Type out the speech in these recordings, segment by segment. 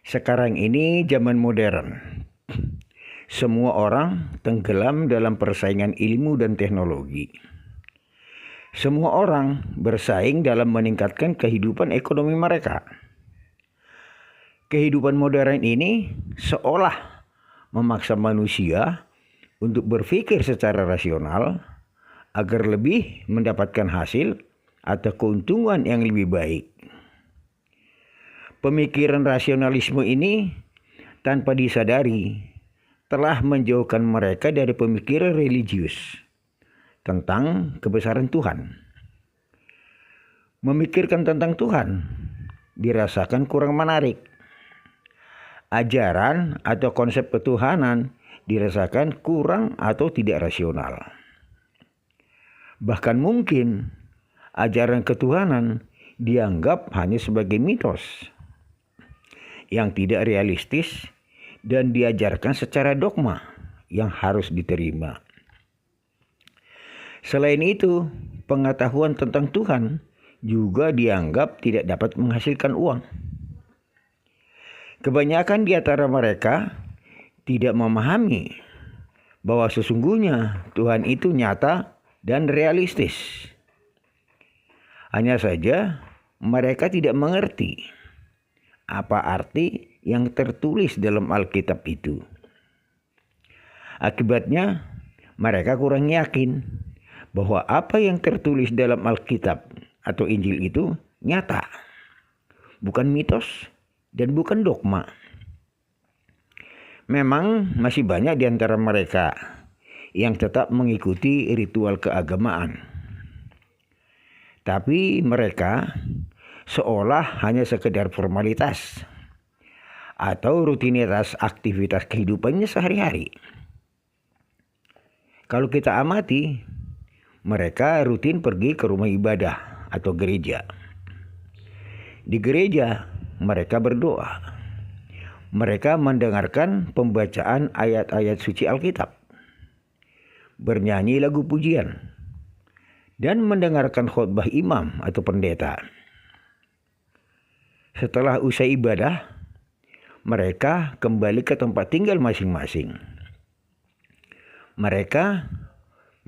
Sekarang ini zaman modern. Semua orang tenggelam dalam persaingan ilmu dan teknologi. Semua orang bersaing dalam meningkatkan kehidupan ekonomi mereka. Kehidupan modern ini seolah memaksa manusia untuk berpikir secara rasional agar lebih mendapatkan hasil atau keuntungan yang lebih baik. Pemikiran rasionalisme ini tanpa disadari telah menjauhkan mereka dari pemikiran religius tentang kebesaran Tuhan. Memikirkan tentang Tuhan dirasakan kurang menarik. Ajaran atau konsep ketuhanan dirasakan kurang atau tidak rasional. Bahkan mungkin ajaran ketuhanan dianggap hanya sebagai mitos yang tidak realistis dan diajarkan secara dogma yang harus diterima. Selain itu, pengetahuan tentang Tuhan juga dianggap tidak dapat menghasilkan uang. Kebanyakan di antara mereka tidak memahami bahwa sesungguhnya Tuhan itu nyata dan realistis. Hanya saja mereka tidak mengerti apa arti yang tertulis dalam Alkitab itu. Akibatnya mereka kurang yakin bahwa apa yang tertulis dalam Alkitab atau Injil itu nyata, bukan mitos dan bukan dogma. Memang masih banyak di antara mereka yang tetap mengikuti ritual keagamaan. Tapi mereka seolah hanya sekedar formalitas atau rutinitas aktivitas kehidupannya sehari-hari. Kalau kita amati, mereka rutin pergi ke rumah ibadah atau gereja. Di gereja, mereka berdoa. Mereka mendengarkan pembacaan ayat-ayat suci Alkitab, bernyanyi lagu pujian, dan mendengarkan khotbah imam atau pendeta. Setelah usai ibadah, mereka kembali ke tempat tinggal masing-masing. Mereka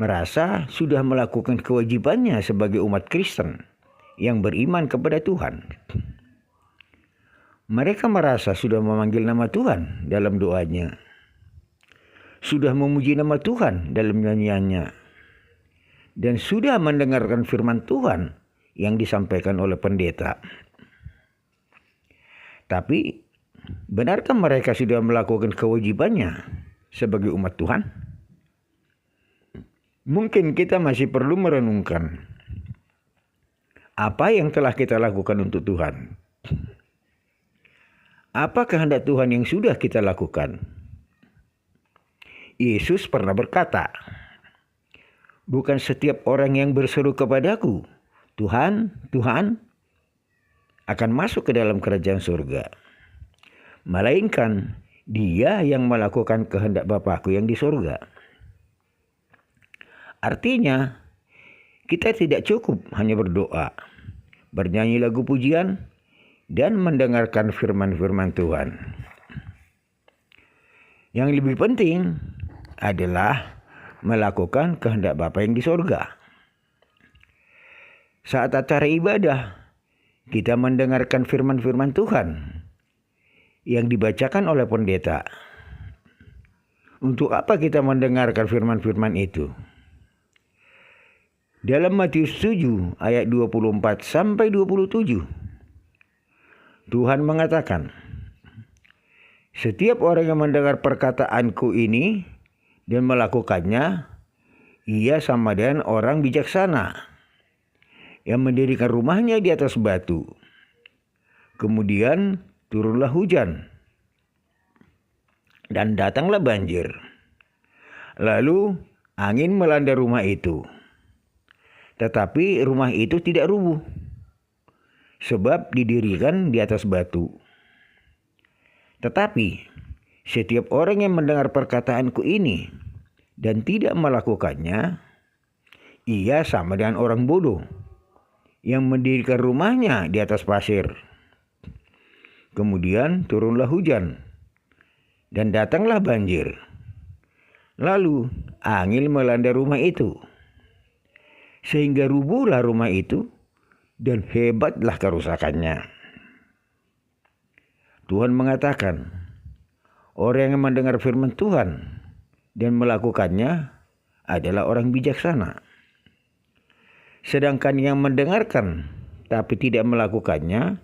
merasa sudah melakukan kewajibannya sebagai umat Kristen yang beriman kepada Tuhan. Mereka merasa sudah memanggil nama Tuhan dalam doanya, sudah memuji nama Tuhan dalam nyanyiannya, dan sudah mendengarkan firman Tuhan yang disampaikan oleh pendeta. Tapi, benarkah mereka sudah melakukan kewajibannya sebagai umat Tuhan? Mungkin kita masih perlu merenungkan apa yang telah kita lakukan untuk Tuhan. Apa kehendak Tuhan yang sudah kita lakukan? Yesus pernah berkata, "Bukan setiap orang yang berseru kepadaku, 'Tuhan, Tuhan,' akan masuk ke dalam kerajaan surga, melainkan dia yang melakukan kehendak Bapa-Ku yang di surga." Artinya, kita tidak cukup hanya berdoa, bernyanyi lagu pujian, dan mendengarkan firman-firman Tuhan. Yang lebih penting adalah melakukan kehendak Bapa yang di surga. Saat acara ibadah, kita mendengarkan firman-firman Tuhan yang dibacakan oleh pendeta. Untuk apa kita mendengarkan firman-firman itu? Dalam Matius 7 ayat 24 sampai 27, Tuhan mengatakan, "Setiap orang yang mendengar perkataanku ini dan melakukannya, ia sama dengan orang bijaksana yang mendirikan rumahnya di atas batu. Kemudian turunlah hujan dan datanglah banjir. Lalu angin melanda rumah itu. Tetapi rumah itu tidak rubuh, sebab didirikan di atas batu. Tetapi setiap orang yang mendengar perkataanku ini dan tidak melakukannya, ia sama dengan orang bodoh yang mendirikan rumahnya di atas pasir. Kemudian turunlah hujan dan datanglah banjir. Lalu angin melanda rumah itu, sehingga rubuhlah rumah itu dan hebatlah kerusakannya. Tuhan mengatakan, orang yang mendengar firman Tuhan dan melakukannya adalah orang bijaksana. Sedangkan yang mendengarkan tapi tidak melakukannya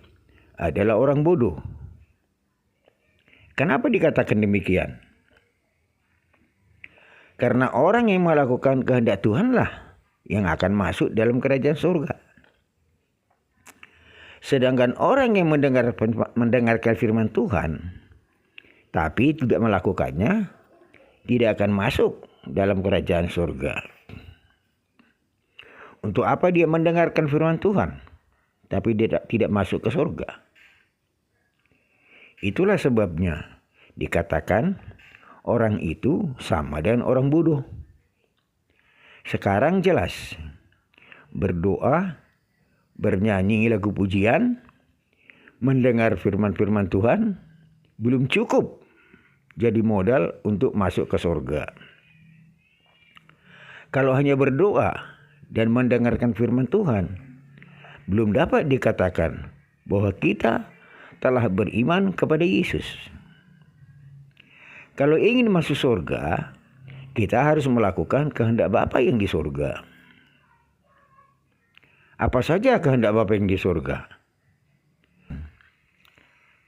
adalah orang bodoh. Kenapa dikatakan demikian? Karena orang yang melakukan kehendak Tuhanlah yang akan masuk dalam kerajaan surga. Sedangkan orang yang mendengarkan firman Tuhan tapi tidak melakukannya tidak akan masuk dalam kerajaan surga. Untuk apa dia mendengarkan firman Tuhan tapi dia tidak masuk ke surga? Itulah sebabnya dikatakan orang itu sama dengan orang bodoh. Sekarang jelas, berdoa, bernyanyi lagu pujian, mendengar firman-firman Tuhan belum cukup jadi modal untuk masuk ke surga. Kalau hanya berdoa dan mendengarkan firman Tuhan, belum dapat dikatakan bahwa kita telah beriman kepada Yesus. Kalau ingin masuk surga, kita harus melakukan kehendak Bapa yang di surga. Apa saja kehendak Bapa yang di surga?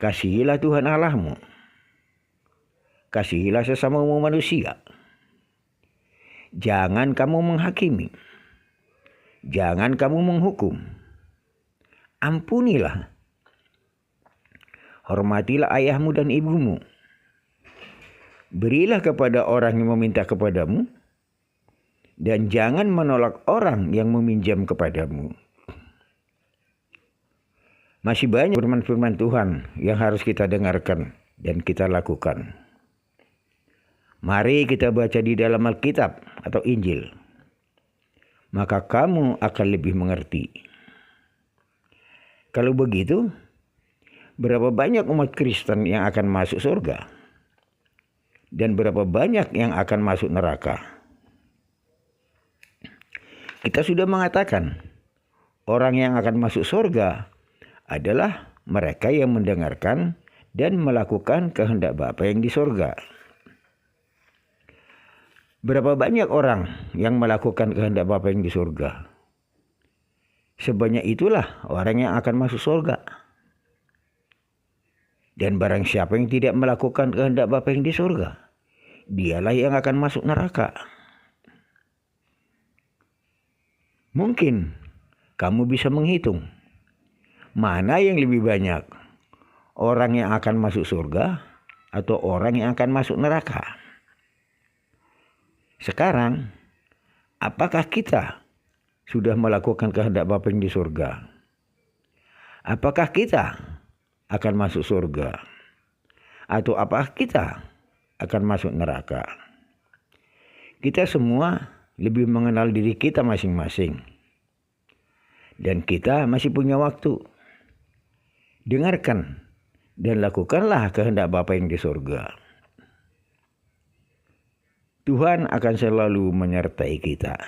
Kasihilah Tuhan Allahmu. Kasihilah sesamamu manusia. Jangan kamu menghakimi. Jangan kamu menghukum. Ampunilah. Hormatilah ayahmu dan ibumu. Berilah kepada orang yang meminta kepadamu, dan jangan menolak orang yang meminjam kepadamu. Masih banyak firman-firman Tuhan yang harus kita dengarkan dan kita lakukan. Mari kita baca di dalam Alkitab atau Injil. Maka kamu akan lebih mengerti. Kalau begitu, berapa banyak umat Kristen yang akan masuk surga? Dan berapa banyak yang akan masuk neraka? Kita sudah mengatakan, orang yang akan masuk surga adalah mereka yang mendengarkan dan melakukan kehendak Bapa yang di surga. Berapa banyak orang yang melakukan kehendak Bapa yang di surga? Sebanyak itulah orang yang akan masuk surga. Dan barang siapa yang tidak melakukan kehendak Bapa yang di surga, dialah yang akan masuk neraka. Mungkin kamu bisa menghitung mana yang lebih banyak, orang yang akan masuk surga atau orang yang akan masuk neraka. Sekarang, apakah kita sudah melakukan kehendak Bapa yang di surga? Apakah kita akan masuk surga? Atau apakah kita akan masuk neraka? Kita semua lebih mengenal diri kita masing-masing. Dan kita masih punya waktu. Dengarkan dan lakukanlah kehendak Bapa yang di surga. Tuhan akan selalu menyertai kita.